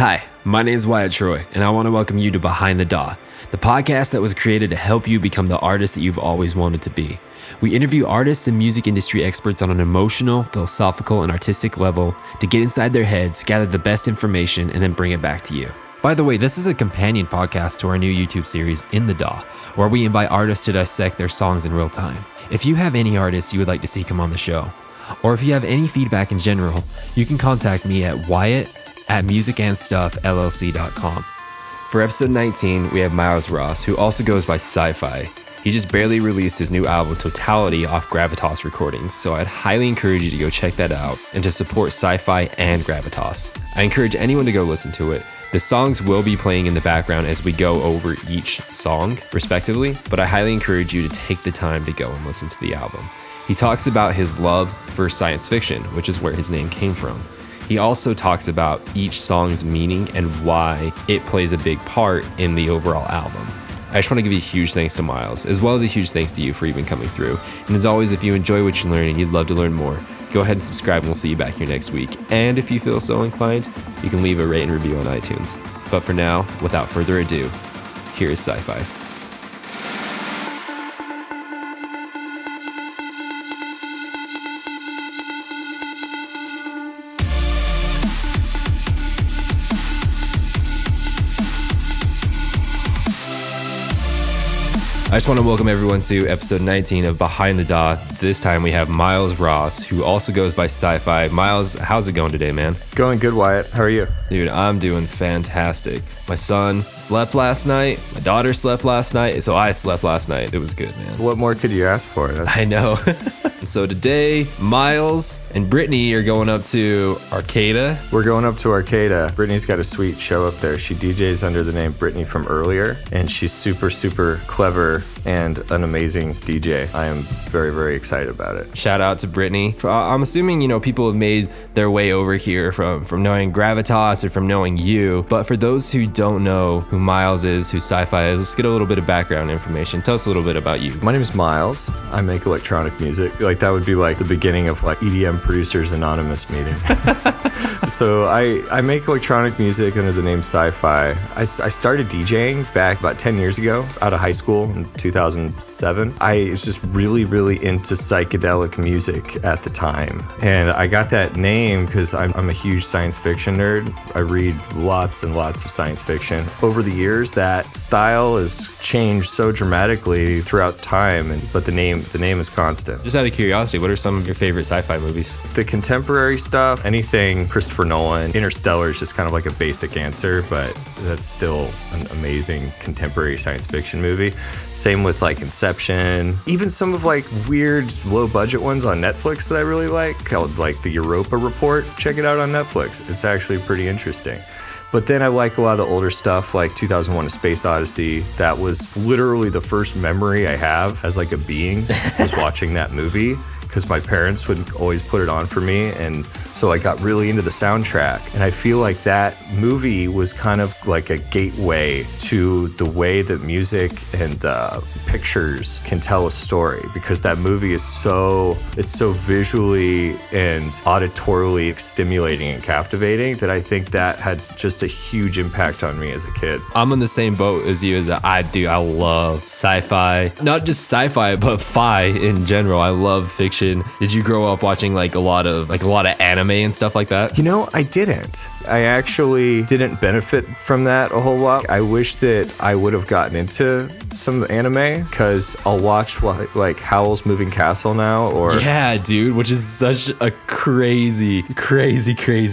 Hi, my name is Wyatt Troy, and I want to welcome you to Behind the DAW, the podcast that was created to help you become the artist that you've always wanted to be. We interview artists and music industry experts on an emotional, philosophical, and artistic level to get inside their heads, gather the best information, and then bring it back to you. By the way, this is a companion podcast to our new YouTube series, In the DAW, where we invite artists to dissect their songs in real time. If you have any artists you would like to see come on the show, or if you have any feedback in general, you can contact me at wyatt@musicandstuffllc.com. For episode 19, we have Miles Ross, who also goes by Psy Fi. He just barely released his new album, Totality, off Gravitas Recordings, so I'd highly encourage you to go check that out and to support Psy Fi and Gravitas. I encourage anyone to go listen to it. The songs will be playing in the background as we go over each song, respectively, but I highly encourage you to take the time to go and listen to the album. He talks about his love for science fiction, which is where his name came from. He also talks about each song's meaning and why it plays a big part in the overall album. I just want to give you a huge thanks to Miles, as well as a huge thanks to you for even coming through. And as always, if you enjoy what you learn and you'd love to learn more, go ahead and subscribe and we'll see you back here next week. And if you feel so inclined, you can leave a rate and review on iTunes. But for now, without further ado, here is Psy Fi. I just want to welcome everyone to episode 19 of Behind the DAW. This time we have Miles Ross, who also goes by Psy Fi. Miles, how's it going today, man? Going good, Wyatt. How are you? Dude, I'm doing fantastic. My son slept last night. My daughter slept last night. So I slept last night. It was good, man. What more could you ask for? I know. And so today, Miles and Brittany are going up to Arcata. We're going up to Arcata. Brittany's got a sweet show up there. She DJs under the name Brittany from Earlier, and she's super, super clever and an amazing DJ. I am very, very excited about it. Shout out to Brittany. I'm assuming, people have made their way over here from knowing Gravitas or from knowing you. But for those who don't know who Miles is, who Psy Fi is, let's get a little bit of background information. Tell us a little bit about you. My name is Miles. I make electronic music. That would be like the beginning of EDM Producers Anonymous meeting. So I make electronic music under the name Psy Fi. I started DJing back about 10 years ago out of high school in 2007. I was just really, really into psychedelic music at the time. And I got that name because I'm a huge science fiction nerd. I read lots and lots of science fiction. Over the years, that style has changed so dramatically throughout time, but the name is constant. Just out of curiosity, what are some of your favorite sci-fi movies? The contemporary stuff, anything Christopher Nolan. Interstellar is just kind of like a basic answer, but that's still an amazing contemporary science fiction movie. Same with Inception, even some of weird low budget ones on Netflix that I really like, called the Europa Report. Check it out on Netflix. It's actually pretty interesting. But then I like a lot of the older stuff, like 2001: A Space Odyssey. That was literally the first memory I have as a being was watching that movie, because my parents would always put it on for me, and so I got really into the soundtrack. And I feel like that movie was kind of like a gateway to the way that music and pictures can tell a story, because that movie is so visually and auditorily stimulating and captivating that I think that had just a huge impact on me as a kid. I'm in the same boat as you. I love sci-fi, not just sci-fi, but fi in general. I love fiction. Did you grow up watching a lot of anime and stuff like that? I didn't. I actually didn't benefit from that a whole lot. I wish that I would have gotten into some anime, because I'll watch Howl's Moving Castle now, or yeah, dude, which is such a crazy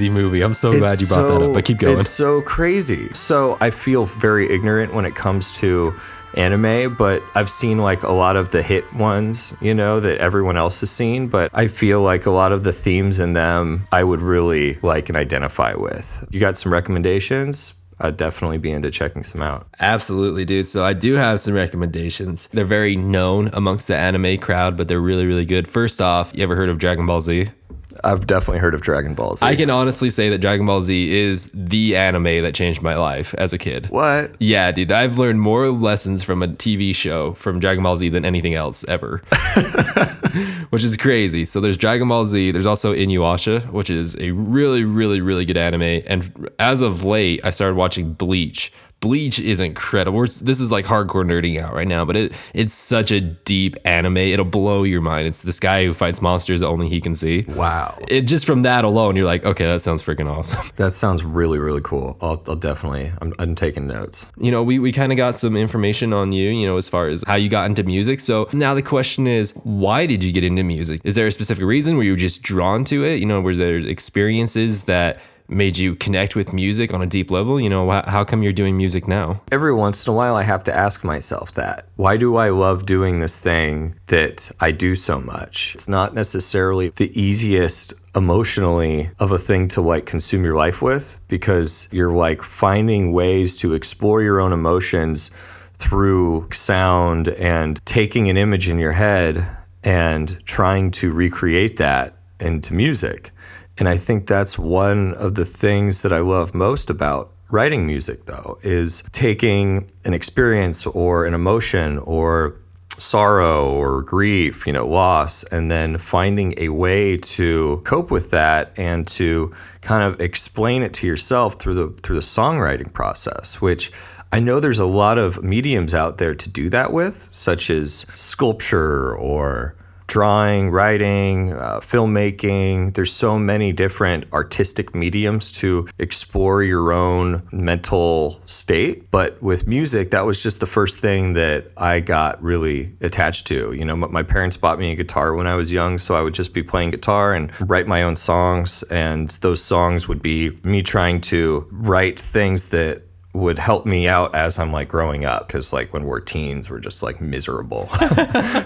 movie. I'm so glad you brought that up, but keep going. It's so crazy. So I feel very ignorant when it comes to anime, but I've seen a lot of the hit ones, that everyone else has seen, but I feel like a lot of the themes in them I would really like and identify with. You got some recommendations? I'd definitely be into checking some out. Absolutely, dude. So I do have some recommendations. They're very known amongst the anime crowd, but they're really, really good. First off, you ever heard of Dragon Ball Z? I've definitely heard of Dragon Ball Z. I can honestly say that Dragon Ball Z is the anime that changed my life as a kid. What? Yeah, dude. I've learned more lessons from a TV show from Dragon Ball Z than anything else ever. Which is crazy. So there's Dragon Ball Z. There's also Inuyasha, which is a really, really, really good anime. And as of late, I started watching Bleach. Bleach is incredible. This is like hardcore nerding out right now, but it's such a deep anime. It'll blow your mind. It's this guy who fights monsters that only he can see. Wow. It just from that alone, you're like, okay, that sounds freaking awesome. That sounds really, really cool. I'll definitely, I'm taking notes. You know, we kind of got some information on you, you know, as far as how you got into music. So now the question is, why did you get into music? Is there a specific reason? Were you just drawn to it? You know, were there experiences that made you connect with music on a deep level? You know, how come you're doing music now? Every once in a while, I have to ask myself that. Why do I love doing this thing that I do so much? It's not necessarily the easiest emotionally of a thing to like consume your life with, because you're like finding ways to explore your own emotions through sound and taking an image in your head and trying to recreate that into music. And I think that's one of the things that I love most about writing music, though, is taking an experience or an emotion or sorrow or grief, you know, loss, and then finding a way to cope with that and to kind of explain it to yourself through the songwriting process, which I know there's a lot of mediums out there to do that with, such as sculpture or drawing, writing, filmmaking. There's so many different artistic mediums to explore your own mental state. But with music, that was just the first thing that I got really attached to. You know, my parents bought me a guitar when I was young, so I would just be playing guitar and write my own songs. And those songs would be me trying to write things that would help me out as I'm like growing up, because like when we're teens we're just like miserable.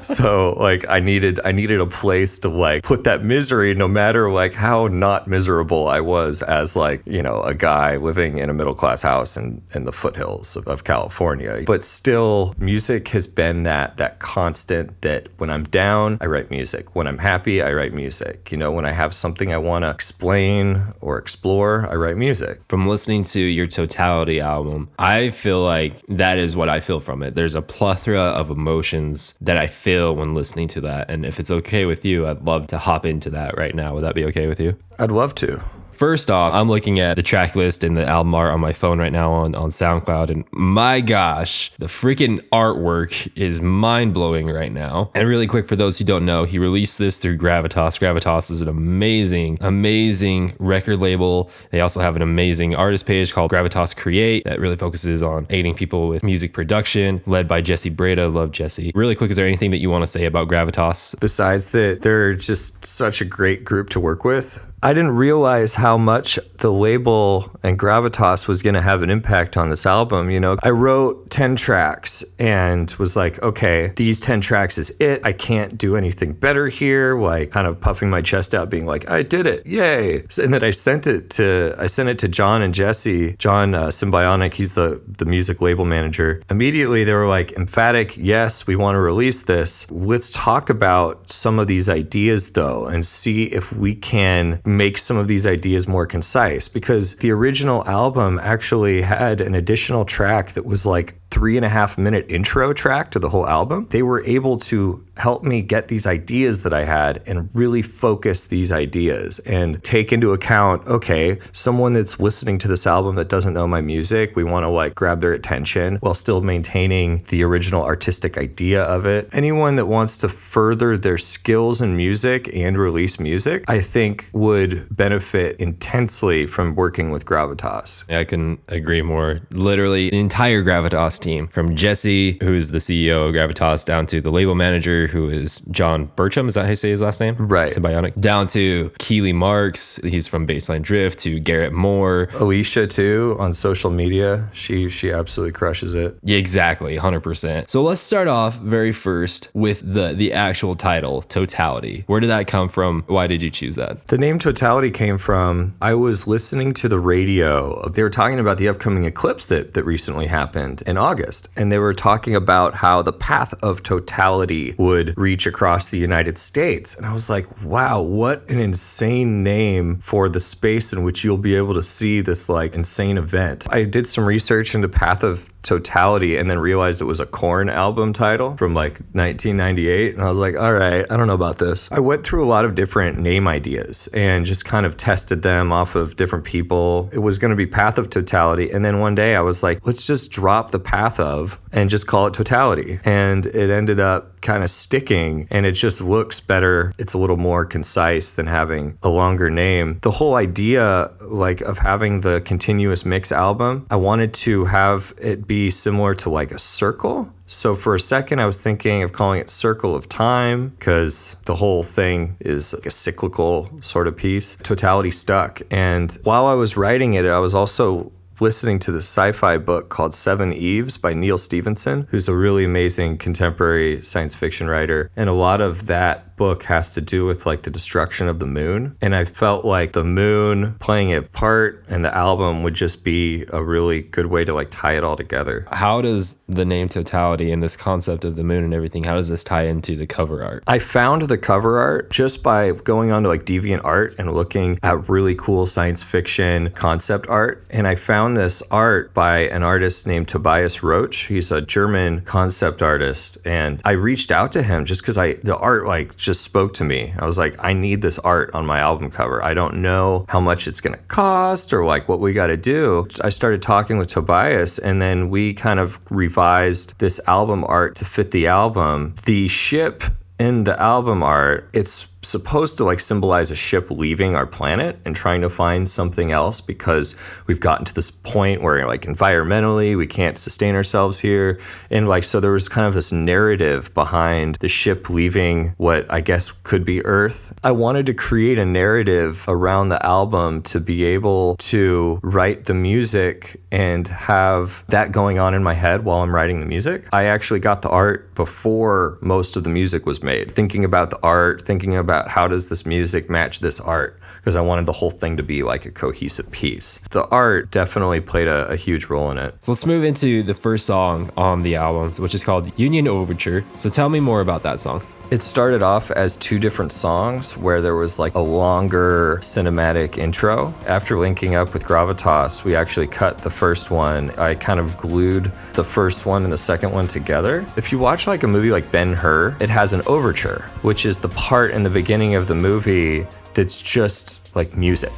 So like I needed a place to like put that misery, no matter like how not miserable I was as like, you know, a guy living in a middle class house in the foothills of California. But still, music has been that constant that when I'm down I write music, when I'm happy I write music, you know, when I have something I want to explain or explore I write music. From listening to your Totality album, I feel like that is what I feel from it. There's a plethora of emotions that I feel when listening to that. And if it's okay with you, I'd love to hop into that right now. Would that be okay with you? I'd love to. First off, I'm looking at the track list and the album art on my phone right now on SoundCloud, and my gosh, the freaking artwork is mind-blowing right now. And really quick, for those who don't know, he released this through Gravitas. Gravitas is an amazing record label. They also have an amazing artist page called Gravitas Create that really focuses on aiding people with music production, led by Jesse Breda. Love Jesse. Really quick, is there anything that you want to say about Gravitas? Besides that, they're just such a great group to work with. I didn't realize how much the label and Gravitas was going to have an impact on this album. You know, I wrote 10 tracks and was like, okay, these 10 tracks is it. I can't do anything better here. Like kind of puffing my chest out, being like, I did it. Yay. And then I sent it to John and Jesse. John Symbionic, he's the music label manager. Immediately they were like, emphatic, yes, we want to release this. Let's talk about some of these ideas though, and see if we can make some of these ideas more concise, because the original album actually had an additional track that was like 3.5-minute intro track to the whole album. They were able to help me get these ideas that I had and really focus these ideas and take into account, okay, someone that's listening to this album that doesn't know my music, we want to like grab their attention while still maintaining the original artistic idea of it. Anyone that wants to further their skills in music and release music, I think would benefit intensely from working with Gravitas. I can agree more. Literally the entire Gravitas team, from Jesse, who's the CEO of Gravitas, down to the label manager, who is John Burcham, is that how you say his last name? Right. Symbionic. Down to Keely Marks, he's from Baseline Drift, to Garrett Moore. Alicia too, on social media. She absolutely crushes it. Yeah, exactly, 100%. So let's start off very first with the actual title, Totality. Where did that come from? Why did you choose that? The name Totality came from, I was listening to the radio. They were talking about the upcoming eclipse that recently happened. And August, and they were talking about how the path of totality would reach across the United States. And I was like, wow, what an insane name for the space in which you'll be able to see this like insane event. I did some research into Path of Totality and then realized it was a Korn album title from like 1998, and I was like, all right, I don't know about this. I went through a lot of different name ideas and just kind of tested them off of different people. It was going to be Path of Totality, and then one day I was like, let's just drop the path of and just call it Totality, and it ended up kind of sticking, and it just looks better. It's a little more concise than having a longer name. The whole idea like of having the continuous mix album, I wanted to have it be similar to like a circle. So for a second, I was thinking of calling it Circle of Time because the whole thing is like a cyclical sort of piece. Totality stuck. And while I was writing it, I was also listening to the sci-fi book called Seven Eves by Neil Stephenson, who's a really amazing contemporary science fiction writer. And a lot of that book has to do with like the destruction of the moon. And I felt like the moon playing a part and the album would just be a really good way to like tie it all together. How does the name Totality and this concept of the moon and everything, how does this tie into the cover art? I found the cover art just by going onto like DeviantArt and looking at really cool science fiction concept art. And I found this art by an artist named Tobias Roach. He's a German concept artist. And I reached out to him just because the art like just spoke to me. I was like, I need this art on my album cover. I don't know how much it's going to cost or like what we got to do. I started talking with Tobias, and then we kind of revised this album art to fit the album. The ship in the album art, it's supposed to like symbolize a ship leaving our planet and trying to find something else because we've gotten to this point where like environmentally we can't sustain ourselves here. And like, so there was kind of this narrative behind the ship leaving what I guess could be Earth. I wanted to create a narrative around the album to be able to write the music and have that going on in my head while I'm writing the music. I actually got the art before most of the music was made, thinking about the art, thinking about how does this music match this art, because I wanted the whole thing to be like a cohesive piece. The art definitely played a huge role in it. So let's move into the first song on the album, which is called Union Overture. So tell me more about that song. It started off as two different songs where there was like a longer cinematic intro. After linking up with Gravitas, we actually cut the first one. I kind of glued the first one and the second one together. If you watch like a movie like Ben-Hur, it has an overture, which is the part in the beginning of the movie that's just like music.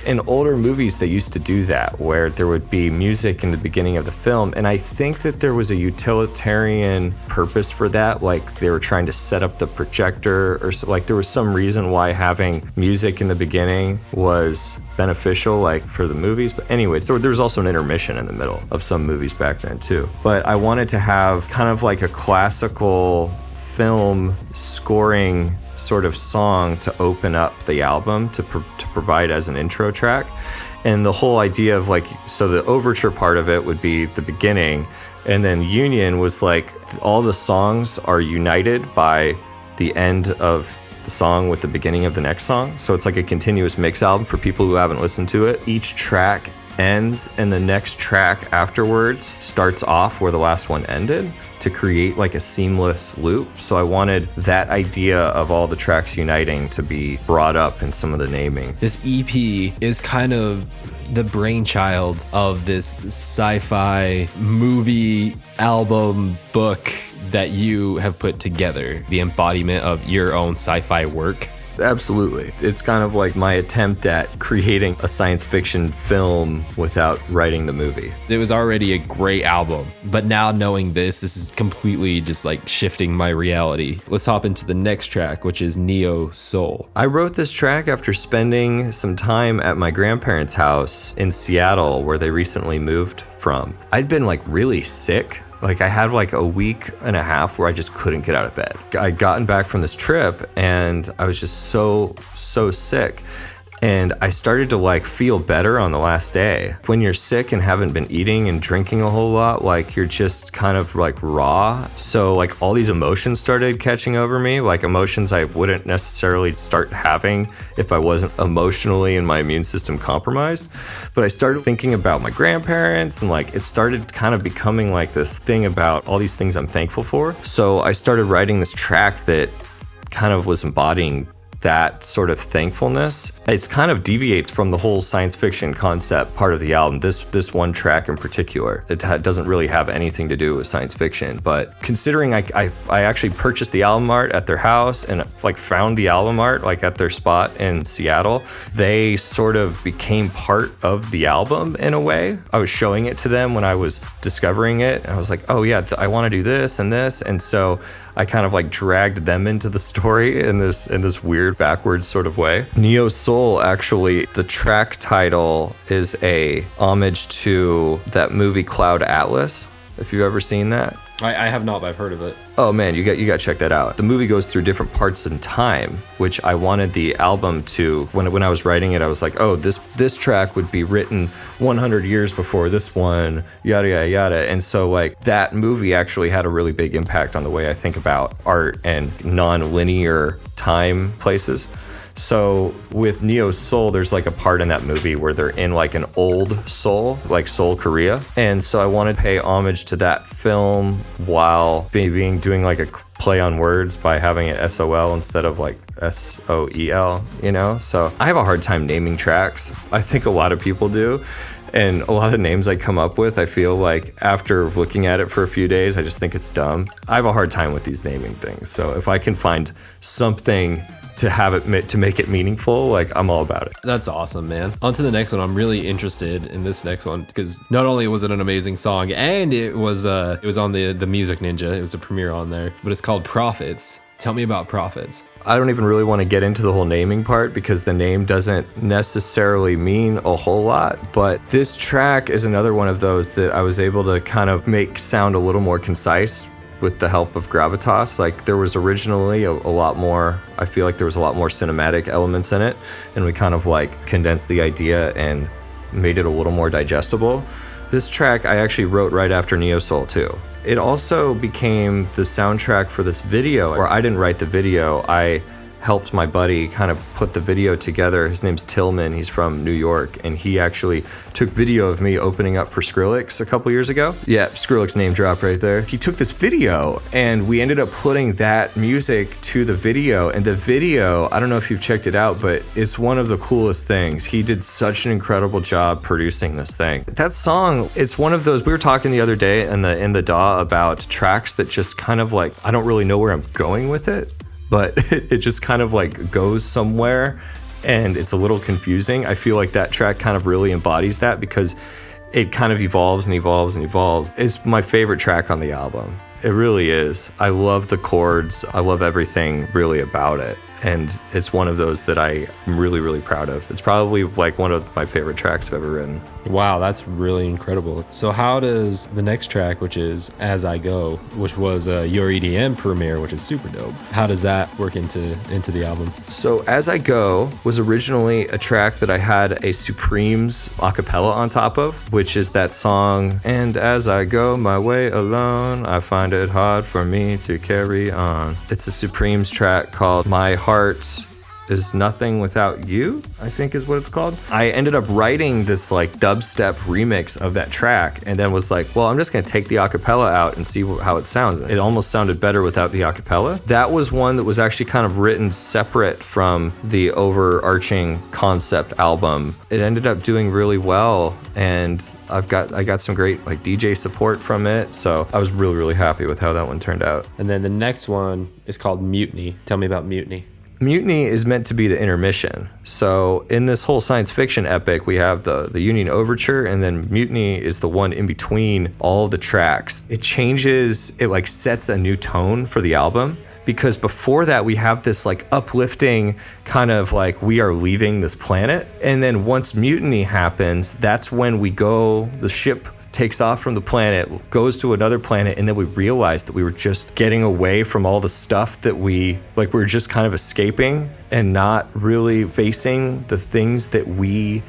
In older movies, they used to do that, where there would be music in the beginning of the film. And I think that there was a utilitarian purpose for that. Like they were trying to set up the projector, or so, like there was some reason why having music in the beginning was beneficial, like for the movies. But anyways, there was also an intermission in the middle of some movies back then too. But I wanted to have kind of like a classical film scoring sort of song to open up the album, to provide as an intro track. And the whole idea of like, so the overture part of it would be the beginning, and then Union was like all the songs are united by the end of the song with the beginning of the next song. So it's like a continuous mix album for people who haven't listened to it. Each track ends and the next track afterwards starts off where the last one ended, to create like a seamless loop. So I wanted that idea of all the tracks uniting to be brought up in some of the naming. This EP is kind of the brainchild of this sci-fi movie album book that you have put together, the embodiment of your own sci-fi work. Absolutely. It's kind of like my attempt at creating a science fiction film without writing the movie. It was already a great album, but now knowing this is completely just like shifting my reality. Let's hop into the next track, which is Neo Soul. I wrote this track after spending some time at my grandparents' house in Seattle, where they recently moved from. I'd been like really sick. Like I had like a week and a half where I just couldn't get out of bed. I'd gotten back from this trip and I was just so sick. And I started to like feel better on the last day. When you're sick and haven't been eating and drinking a whole lot, like you're just kind of like raw. So like all these emotions started catching over me, like emotions I wouldn't necessarily start having if I wasn't emotionally and my immune system compromised. But I started thinking about my grandparents, and like it started kind of becoming like this thing about all these things I'm thankful for. So I started writing this track that kind of was embodying that sort of thankfulness. It's kind of deviates from the whole science fiction concept part of the album. This one track in particular, it doesn't really have anything to do with science fiction. But considering I actually purchased the album art at their house and like found the album art like at their spot in Seattle, they sort of became part of the album in a way. I was showing it to them when I was discovering it, and I was like, oh yeah, I want to do this and this, and so I kind of like dragged them into the story in this weird backwards sort of way. Neo Soul, actually, the track title is a homage to that movie Cloud Atlas, if you've ever seen that. I have not, but I've heard of it. Oh man, you got to check that out. The movie goes through different parts in time, which I wanted the album to, when I was writing it, I was like, oh, this track would be written 100 years before this one, yada, yada, yada. And so like that movie actually had a really big impact on the way I think about art and non-linear time places. So with Neo Soul, there's like a part in that movie where they're in like an old Seoul, like Seoul, Korea. And so I wanted to pay homage to that film while doing like a play on words by having it SOL instead of like SOEL, you know? So I have a hard time naming tracks. I think a lot of people do. And a lot of the names I come up with, I feel like after looking at it for a few days, I just think it's dumb. I have a hard time with these naming things. So if I can find something to make it meaningful, like I'm all about it. That's awesome, man. On to the next one. I'm really interested in this next one because not only was it an amazing song, and it was on the Music Ninja. It was a premiere on there, but it's called Prophets. Tell me about Prophets. I don't even really want to get into the whole naming part because the name doesn't necessarily mean a whole lot, but this track is another one of those that I was able to kind of make sound a little more concise with the help of Gravitas. Like there was originally a lot more, I feel like there was a lot more cinematic elements in it, and we kind of like condensed the idea and made it a little more digestible. This track I actually wrote right after Neo Soul too. It also became the soundtrack for this video, where I didn't write the video. I helped my buddy kind of put the video together. His name's Tillman. He's from New York, and he actually took video of me opening up for Skrillex a couple years ago. Yeah, Skrillex name drop right there. He took this video, and we ended up putting that music to the video. And the video, I don't know if you've checked it out, but it's one of the coolest things. He did such an incredible job producing this thing. That song, it's one of those, we were talking the other day in the DAW about tracks that just kind of like, I don't really know where I'm going with it, but it just kind of like goes somewhere and it's a little confusing. I feel like that track kind of really embodies that because it kind of evolves and evolves and evolves. It's my favorite track on the album. It really is. I love the chords. I love everything really about it. And it's one of those that I'm really, really proud of. It's probably like one of my favorite tracks I've ever written. Wow, that's really incredible. So how does the next track, which is As I Go, which was your EDM premiere, which is super dope, how does that work into the album? So As I Go was originally a track that I had a Supremes acapella on top of, which is that song, and as I go my way alone, I find it hard for me to carry on. It's a Supremes track called My Heart Is Nothing Without You, I think is what it's called. I ended up writing this like dubstep remix of that track and then was like, well, I'm just gonna take the acapella out and see how it sounds. It almost sounded better without the acapella. That was one that was actually kind of written separate from the overarching concept album. It ended up doing really well, and I got some great like DJ support from it, so I was really, really happy with how that one turned out. And then the next one is called Mutiny. Tell me about Mutiny. Mutiny is meant to be the intermission. So in this whole science fiction epic, we have the Union Overture, and then Mutiny is the one in between all of the tracks. It changes, it like sets a new tone for the album, because before that we have this like uplifting kind of like we are leaving this planet. And then once Mutiny happens, that's when the ship takes off from the planet, goes to another planet, and then we realized that we were just getting away from all the stuff that we were just kind of escaping and not really facing the things that we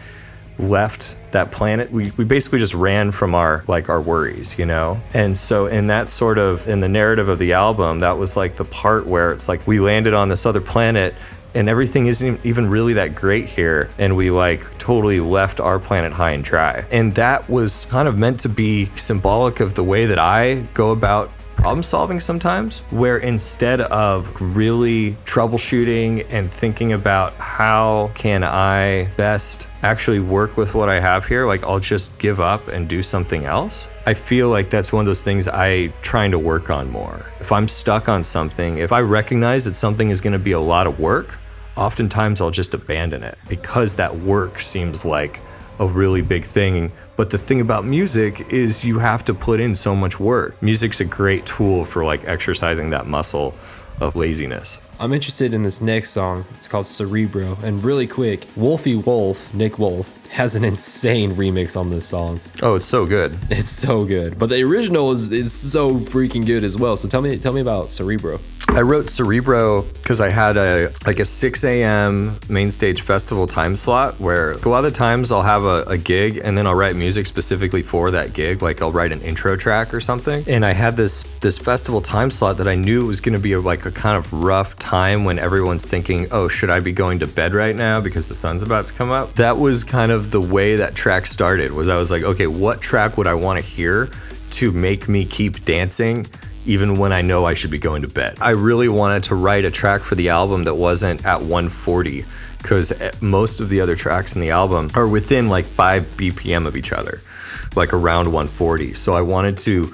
left that planet. We basically just ran from our worries, you know? And so in the narrative of the album, that was like the part where it's like we landed on this other planet and everything isn't even really that great here, and we totally left our planet high and dry. And that was kind of meant to be symbolic of the way that I go about problem solving sometimes, where instead of really troubleshooting and thinking about how can I best actually work with what I have here, I'll just give up and do something else. I feel like that's one of those things I'm trying to work on more. If I'm stuck on something, if I recognize that something is going to be a lot of work, oftentimes I'll just abandon it because that work seems like a really big thing. But the thing about music is you have to put in so much work. Music's a great tool for exercising that muscle of laziness. I'm interested in this next song. It's called Cerebro. And really quick, Wolfie Wolf, Nick Wolf, has an insane remix on this song. Oh, it's so good. It's so good. But the original is so freaking good as well. So tell me about Cerebro. I wrote Cerebro because I had a 6 a.m. main stage festival time slot where a lot of the times I'll have a gig and then I'll write music specifically for that gig. I'll write an intro track or something. And I had this festival time slot that I knew was going to be a kind of rough time when everyone's thinking, oh, should I be going to bed right now because the sun's about to come up? That was kind of the way that track started. Was I was like, okay, what track would I want to hear to make me keep dancing even when I know I should be going to bed? I really wanted to write a track for the album that wasn't at 140, because most of the other tracks in the album are within 5 BPM of each other, around 140. So I wanted to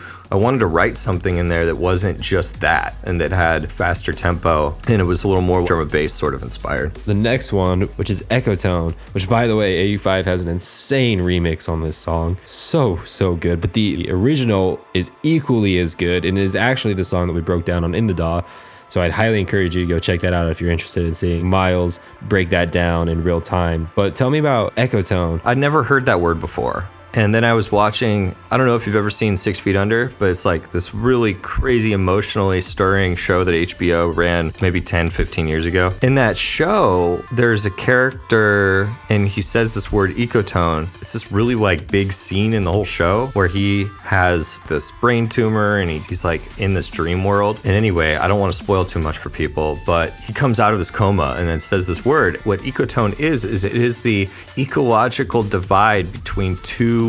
write something in there that wasn't just that, and that had faster tempo, and it was a little more drum and bass sort of inspired. The next one, which is Ecotone, which by the way, AU5 has an insane remix on this song. So good. But the original is equally as good, and is actually the song that we broke down on In the DAW. So I'd highly encourage you to go check that out if you're interested in seeing Miles break that down in real time. But tell me about Ecotone. I'd never heard that word before. And then I was watching, I don't know if you've ever seen 6 Feet Under, but it's this really crazy, emotionally stirring show that HBO ran maybe 10, 15 years ago. In that show, there's a character and he says this word ecotone. It's this really big scene in the whole show where he has this brain tumor and he's in this dream world. And anyway, I don't want to spoil too much for people, but he comes out of this coma and then says this word. What ecotone is it is the ecological divide between two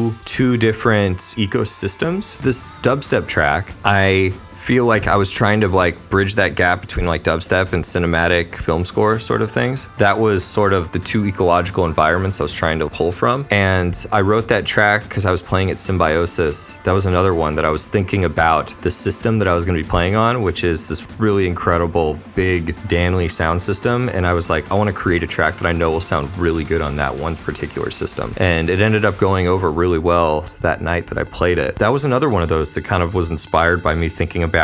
different ecosystems. This dubstep track, I feel like I was trying to bridge that gap between dubstep and cinematic film score sort of things. That was sort of the two ecological environments I was trying to pull from. And I wrote that track because I was playing at Symbiosis. That was another one that I was thinking about the system that I was going to be playing on, which is this really incredible big Danley sound system. And I was like, I want to create a track that I know will sound really good on that one particular system. And it ended up going over really well that night that I played it. That was another one of those that kind of was inspired by me thinking about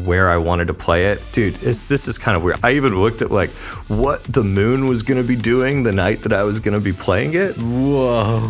where I wanted to play it. Dude, this is kind of weird. I even looked at what the moon was going to be doing the night that I was going to be playing it. Whoa.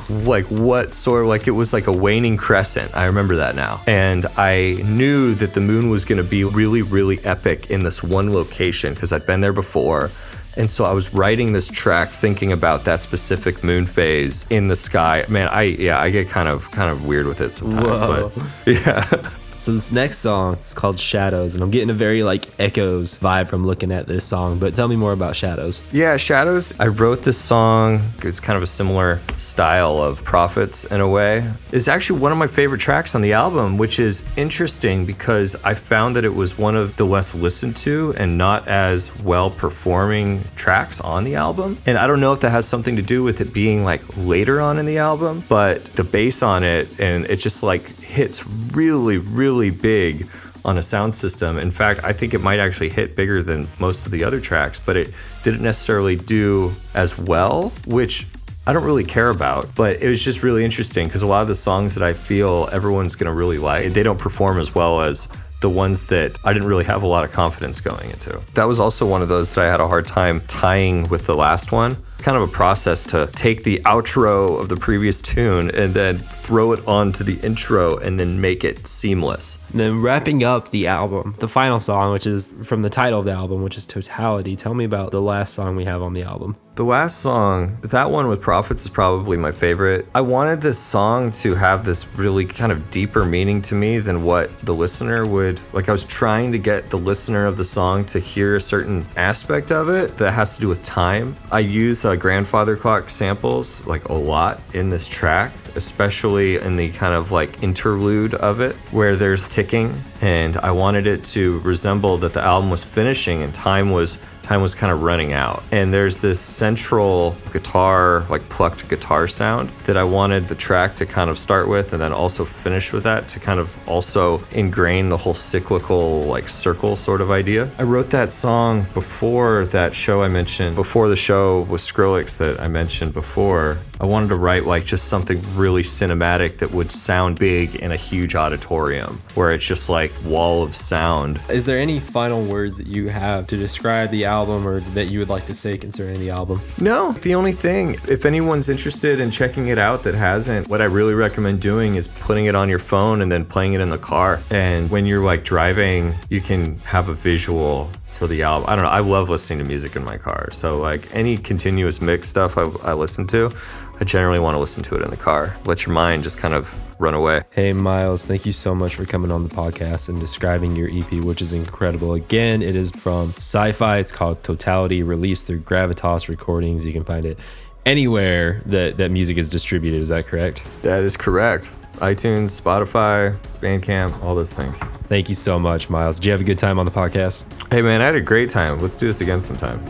What sort of it was a waning crescent. I remember that now. And I knew that the moon was going to be really, really epic in this one location because I'd been there before. And so I was writing this track thinking about that specific moon phase in the sky. Man, I get kind of weird with it sometimes. Whoa. But yeah. So this next song is called Shadows, and I'm getting a very Echoes vibe from looking at this song, but tell me more about Shadows. Yeah, Shadows, I wrote this song, it's kind of a similar style of Prophets in a way. It's actually one of my favorite tracks on the album, which is interesting because I found that it was one of the less listened to and not as well performing tracks on the album. And I don't know if that has something to do with it being later on in the album, but the bass on it, and it just hits really, really big on a sound system. In fact, I think it might actually hit bigger than most of the other tracks, but it didn't necessarily do as well, which I don't really care about. But it was just really interesting because a lot of the songs that I feel everyone's gonna really like, they don't perform as well as the ones that I didn't really have a lot of confidence going into. That was also one of those that I had a hard time tying with the last one. kind of a process to take the outro of the previous tune and then throw it onto the intro and then make it seamless. And then wrapping up the album, the final song, which is from the title of the album, which is Totality. Tell me about the last song we have on the album. The last song, that one with Prophets, is probably my favorite. I wanted this song to have this really kind of deeper meaning to me than what the listener would, like I was trying to get the listener of the song to hear a certain aspect of it that has to do with time. I use grandfather clock samples like a lot in this track, especially in the kind of like interlude of it where there's ticking, and I wanted it to resemble that the album was finishing and time was kind of running out. And there's this central guitar, like plucked guitar sound that I wanted the track to kind of start with and then also finish with that to kind of also ingrain the whole cyclical like circle sort of idea. I wrote that song before that show I mentioned, before the show with Skrillex that I mentioned before. I wanted to write like just something really cinematic that would sound big in a huge auditorium where it's just like wall of sound. Is there any final words that you have to describe the album or that you would like to say concerning the album? No, the only thing, if anyone's interested in checking it out that hasn't, what I really recommend doing is putting it on your phone and then playing it in the car. And when you're like driving, you can have a visual for the album. I don't know, I love listening to music in my car. So like any continuous mix stuff I listen to, I generally want to listen to it in the car. Let your mind just kind of run away. Hey, Miles, thank you so much for coming on the podcast and describing your EP, which is incredible. Again, it is from Psy Fi. It's called Totality, released through Gravitas Recordings. You can find it anywhere that music is distributed. Is that correct? That is correct. iTunes, Spotify, Bandcamp, all those things. Thank you so much, Miles. Did you have a good time on the podcast? Hey, man, I had a great time. Let's do this again sometime.